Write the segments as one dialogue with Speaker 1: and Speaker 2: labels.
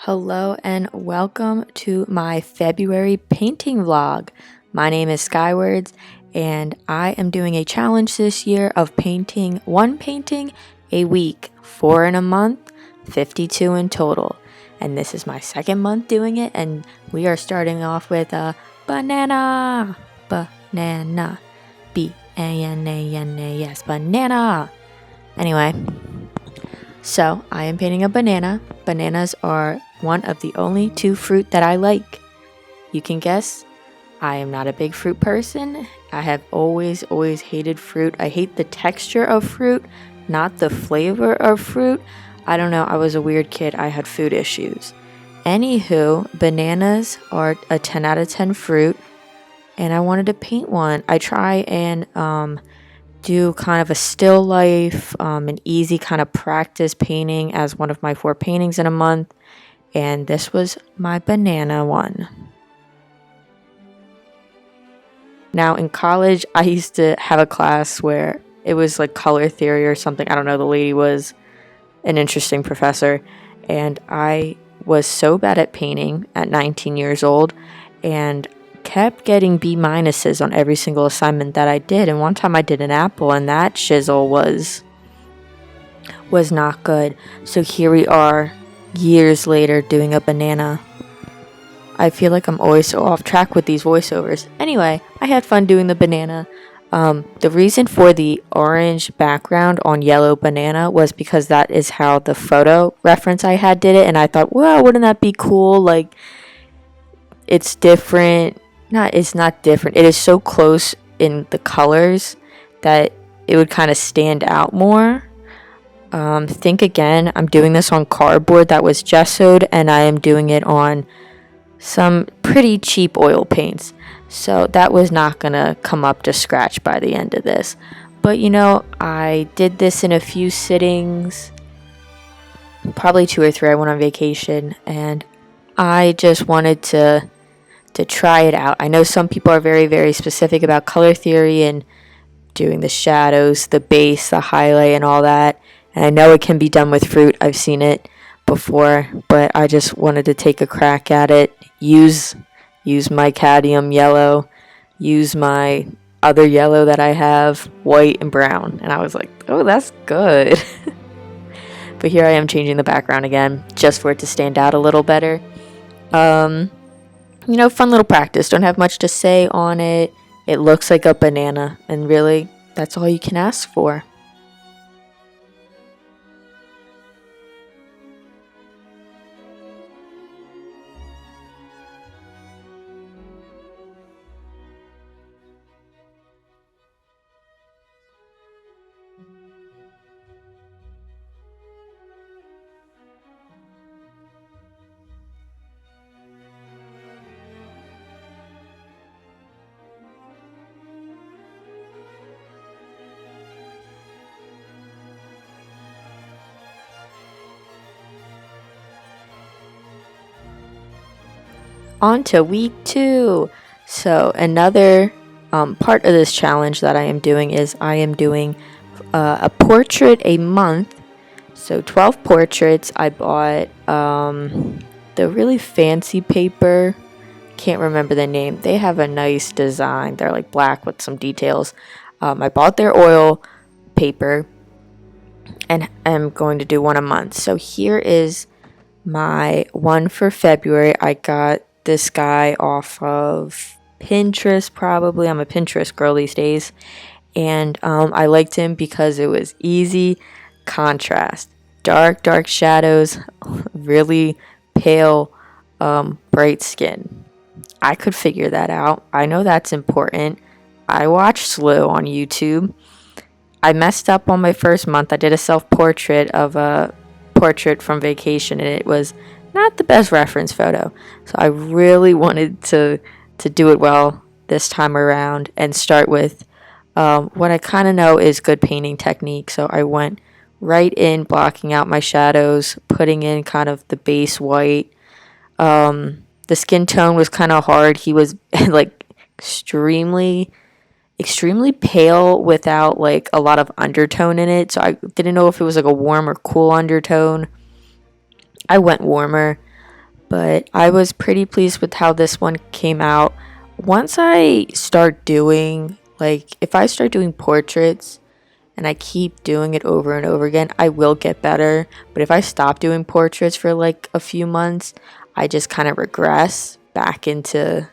Speaker 1: Hello and welcome to my February painting vlog. My name is Skywards and I am doing a challenge this year of painting one painting a week, 4 in a month, 52 in total. And this is my second month doing it, and we are starting off with a banana. Banana. B-A-N-A-N-A-S. Banana. Anyway, so I am painting a banana. Bananas are one of the only two fruit that I like. You can guess, I am not a big fruit person. I have always hated fruit. I hate the texture of fruit, not the flavor of fruit. I don't know, I was a weird kid. I had food issues. Anywho, bananas are a 10 out of 10 fruit, and I wanted to paint one. I try and do kind of a still life, an easy kind of practice painting as one of my 4 paintings in a month. And this was my banana one. Now in college, I used to have a class where it was like color theory or something. I don't know, the lady was an interesting professor. And I was so bad at painting at 19 years old and kept getting B minuses on every single assignment that I did. And one time I did an apple and that chisel was not good. So here we are years later doing a banana. I feel like I'm always so off track with these voiceovers. Anyway, I had fun doing the banana. The reason for the orange background on yellow banana was because that is how the photo reference I had did it, and I thought, well, wouldn't that be cool? Like, it's different. It's not different. It is so close in the colors that it would kind of stand out more. Think again, I'm doing this on cardboard that was gessoed, and I am doing it on some pretty cheap oil paints. So that was not gonna come up to scratch by the end of this. But you know, I did this in a few sittings, probably 2 or 3. I went on vacation, and I just wanted to try it out. I know some people are very specific about color theory and doing the shadows, the base, the highlight, and all that. And I know it can be done with fruit. I've seen it before, but I just wanted to take a crack at it. Use my cadmium yellow, use my other yellow that I have, white and brown. And I was like, oh, that's good. But here I am changing the background again, just for it to stand out a little better. You know, fun little practice. Don't have much to say on it. It looks like a banana, and really, that's all you can ask for. On to week 2. So another part of this challenge that I am doing is I am doing a portrait a month. So 12 portraits. I bought the really fancy paper. Can't remember the name. They have a nice design. They're like black with some details. I bought their oil paper and I'm going to do one a month. So here is my one for February. I got this guy off of Pinterest, probably. I'm a Pinterest girl these days. And I liked him because it was easy contrast. Dark shadows, really pale, bright skin. I could figure that out. I know that's important. I watch Slow on YouTube. I messed up on my first month. I did a self-portrait of a portrait from vacation, and it was not the best reference photo. So I really wanted to do it well this time around and start with what I kind of know is good painting technique. So I went right in blocking out my shadows, putting in kind of the base white. The skin tone was kind of hard. He was like extremely pale without like a lot of undertone in it. So I didn't know if it was like a warm or cool undertone. I went warmer. but I was pretty pleased with how this one came out. Once I start doing, like, if I start doing portraits and I keep doing it over and over again, I will get better. But if I stop doing portraits for like a few months, I just kind of regress back into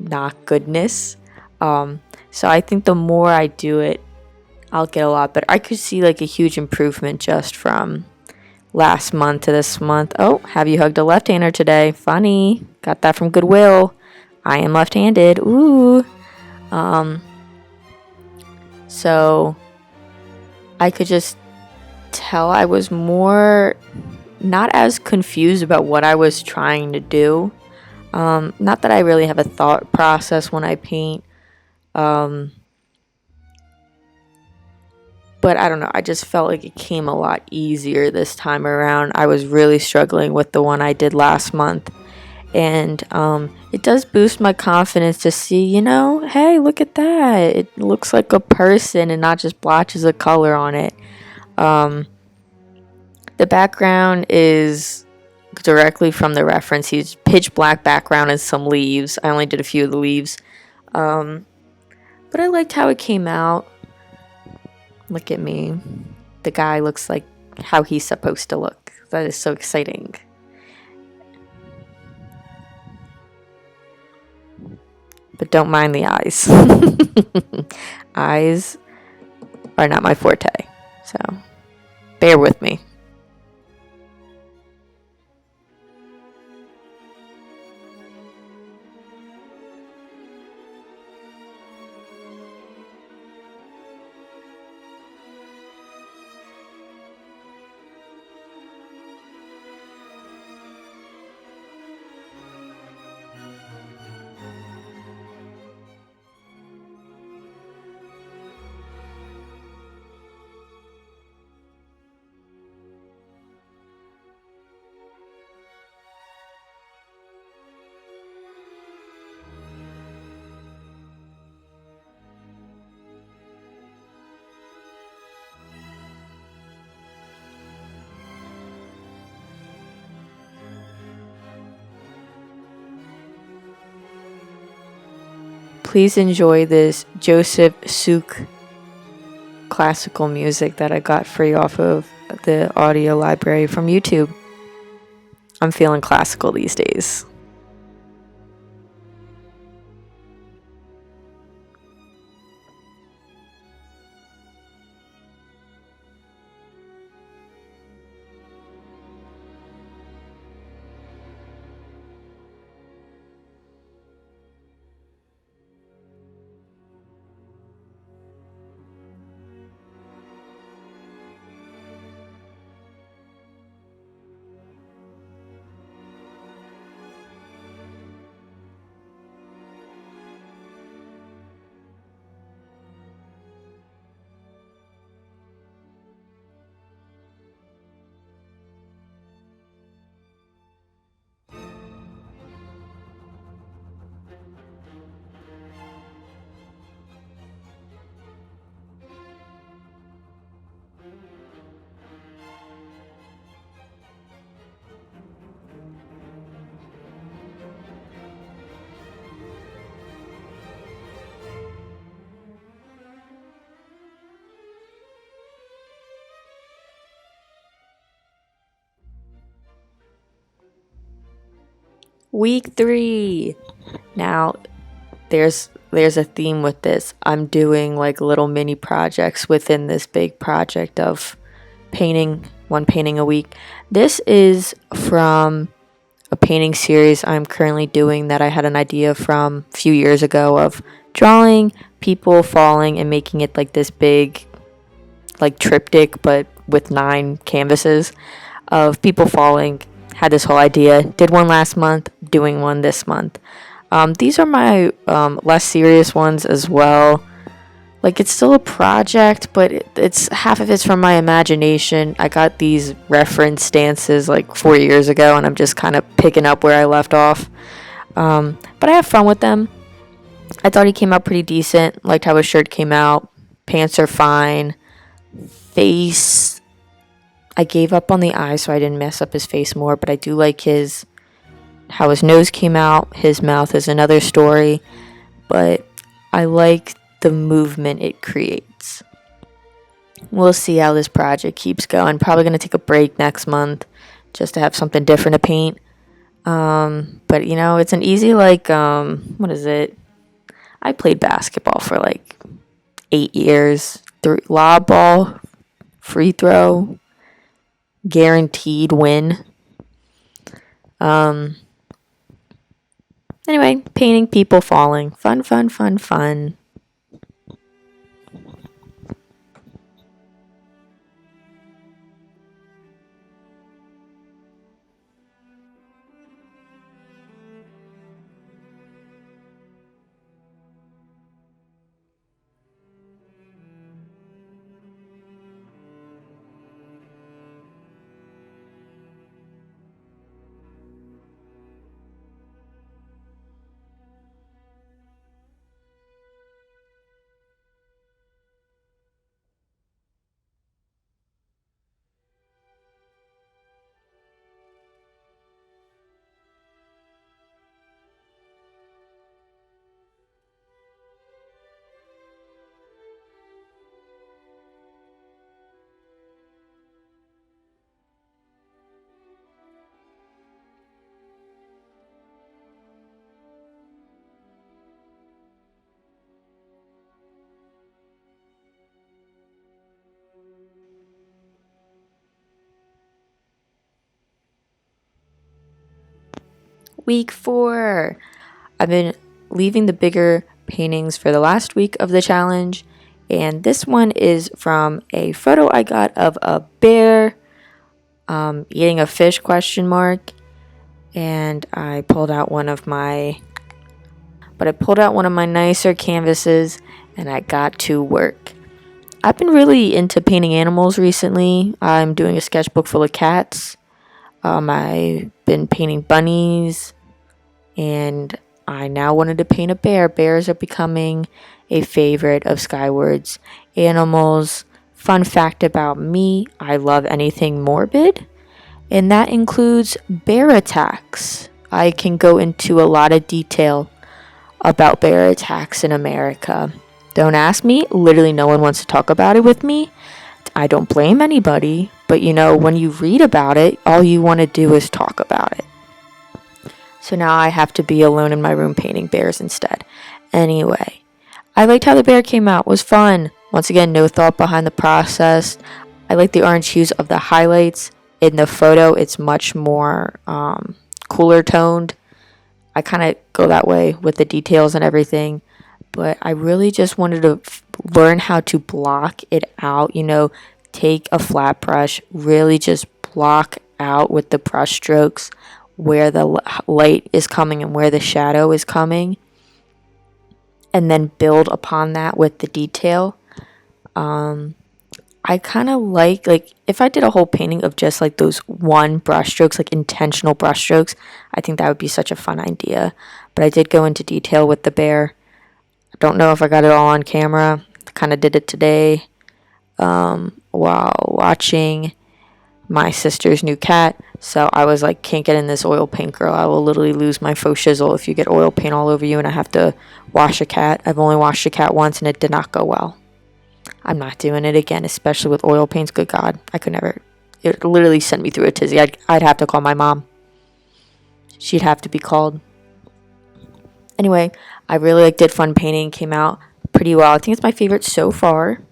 Speaker 1: not goodness. So I think the more I do it, I'll get a lot better. I could see like a huge improvement just from last month to this month. Oh, have you hugged a left-hander today? Funny. Got that from Goodwill. I am left-handed. Ooh. So I could just tell I was more not as confused about what I was trying to do. Not that I really have a thought process when I paint. But I don't know, I just felt like it came a lot easier this time around. I was really struggling with the one I did last month. And it does boost my confidence to see, hey, look at that. It looks like a person and not just blotches of color on it. The background is directly from the reference. He's pitch black background and some leaves. I only did a few of the leaves. But I liked how it came out. Look at me. The guy looks like how he's supposed to look. That is so exciting. But don't mind the eyes. Eyes are not my forte. So bear with me. Please enjoy this Joseph Suk classical music that I got free off of the audio library from YouTube. I'm feeling classical these days. Week 3. Now, there's a theme with this. I'm doing like little mini projects within this big project of one painting a week. This is from a painting series I'm currently doing that I had an idea from a few years ago of drawing people falling and making it like this big like triptych but with 9 canvases of people falling. Had this whole idea, did one last month, doing one this month. These are my less serious ones as well. Like, it's still a project, but it's half of it's from my imagination. I got these reference stances like 4 years ago, and I'm just kind of picking up where I left off. But I have fun with them. I thought he came out pretty decent. Liked how his shirt came out. Pants are fine. Face, I gave up on the eyes so I didn't mess up his face more, but I do like how his nose came out. His mouth is another story, but I like the movement it creates. We'll see how this project keeps going. Probably going to take a break next month just to have something different to paint. But it's an easy, what is it? I played basketball for like 8 years. Lob ball, free throw, guaranteed win. Anyway, painting people falling. Fun, fun, fun, fun. Week 4. I've been leaving the bigger paintings for the last week of the challenge, and this one is from a photo I got of a bear eating a fish ? And I pulled out one of my nicer canvases and I got to work. I've been really into painting animals recently. I'm doing a sketchbook full of cats. I've been painting bunnies, and I now wanted to paint a bear. Bears are becoming a favorite of Skyward's animals. Fun fact about me, I love anything morbid, and that includes bear attacks. I can go into a lot of detail about bear attacks in America. Don't ask me, literally no one wants to talk about it with me. I don't blame anybody, but when you read about it, all you want to do is talk about it. So now I have to be alone in my room painting bears instead. Anyway, I liked how the bear came out. It was fun. Once again, no thought behind the process. I like the orange hues of the highlights. In the photo, it's much more cooler toned. I kind of go that way with the details and everything. But I really just wanted to learn how to block it out. Take a flat brush, really just block out with the brush strokes where the light is coming and where the shadow is coming, and then build upon that with the detail. I kind of like if I did a whole painting of just like those one brush strokes, like intentional brush strokes, I think that would be such a fun idea. But I did go into detail with the bear. I don't know if I got it all on camera. I kind of did it today while watching my sister's new cat. So I was like, can't get in this oil paint, girl. I will literally lose my faux shizzle if you get oil paint all over you and I have to wash a cat. I've only washed a cat once and it did not go well. I'm not doing it again, especially with oil paints. Good God, I could never. It literally sent me through a tizzy. I'd have to call my mom. She'd have to be called. Anyway, I really did fun painting. Came out pretty well. I think it's my favorite so far.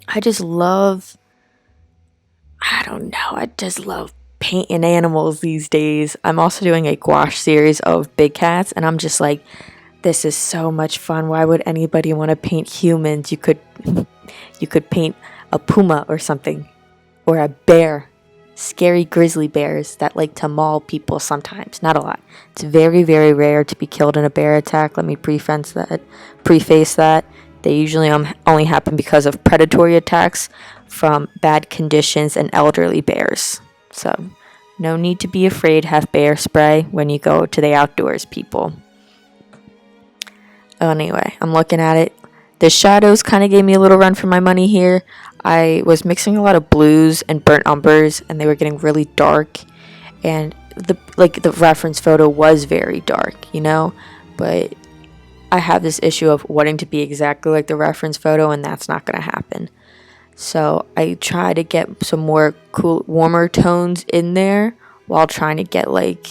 Speaker 1: I just love painting animals these days. I'm also doing a gouache series of big cats, and I'm just like, this is so much fun. Why would anybody want to paint humans? You could paint a puma or something, or a bear. Scary grizzly bears that like to maul people sometimes. Not a lot. It's very, very rare to be killed in a bear attack. Let me preface that. They usually only happen because of predatory attacks from bad conditions and elderly bears. So, no need to be afraid. Have bear spray when you go to the outdoors, people. Anyway, I'm looking at it. The shadows kind of gave me a little run for my money here. I was mixing a lot of blues and burnt umbers, and they were getting really dark. And the reference photo was very dark, but I have this issue of wanting to be exactly like the reference photo, and that's not going to happen. So I try to get some more cool, warmer tones in there while trying to get like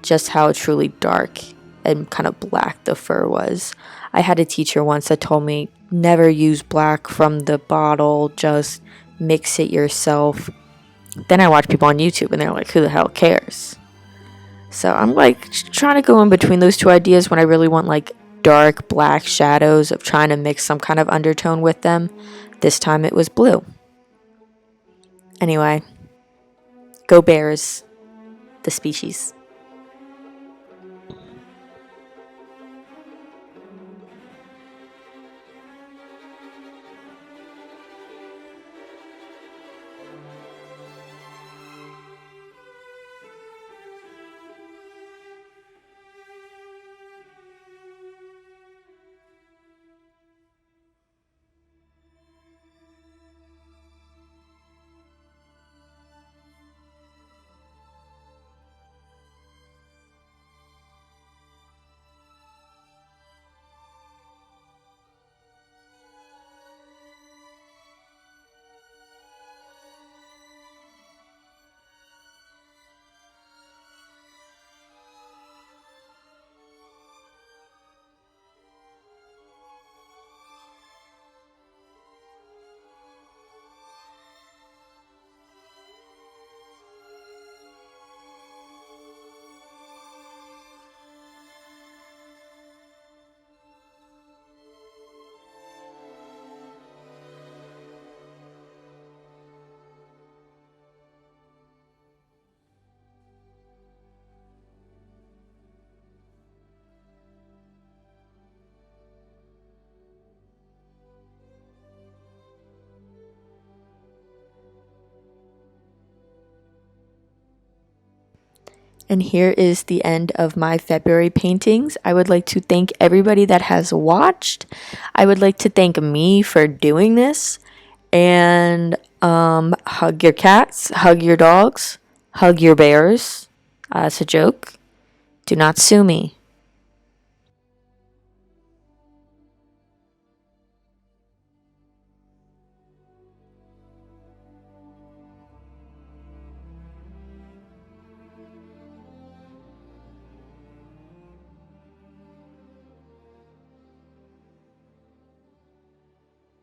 Speaker 1: just how truly dark and kind of black the fur was. I had a teacher once that told me never use black from the bottle, just mix it yourself. Then I watch people on YouTube and they're like, who the hell cares? So I'm like trying to go in between those two ideas when I really want like dark black shadows of trying to mix some kind of undertone with them. This time it was blue. Anyway, go Bears, the species. And here is the end of my February paintings. I would like to thank everybody that has watched. I would like to thank me for doing this. And hug your cats, hug your dogs, hug your bears. It's a joke. Do not sue me.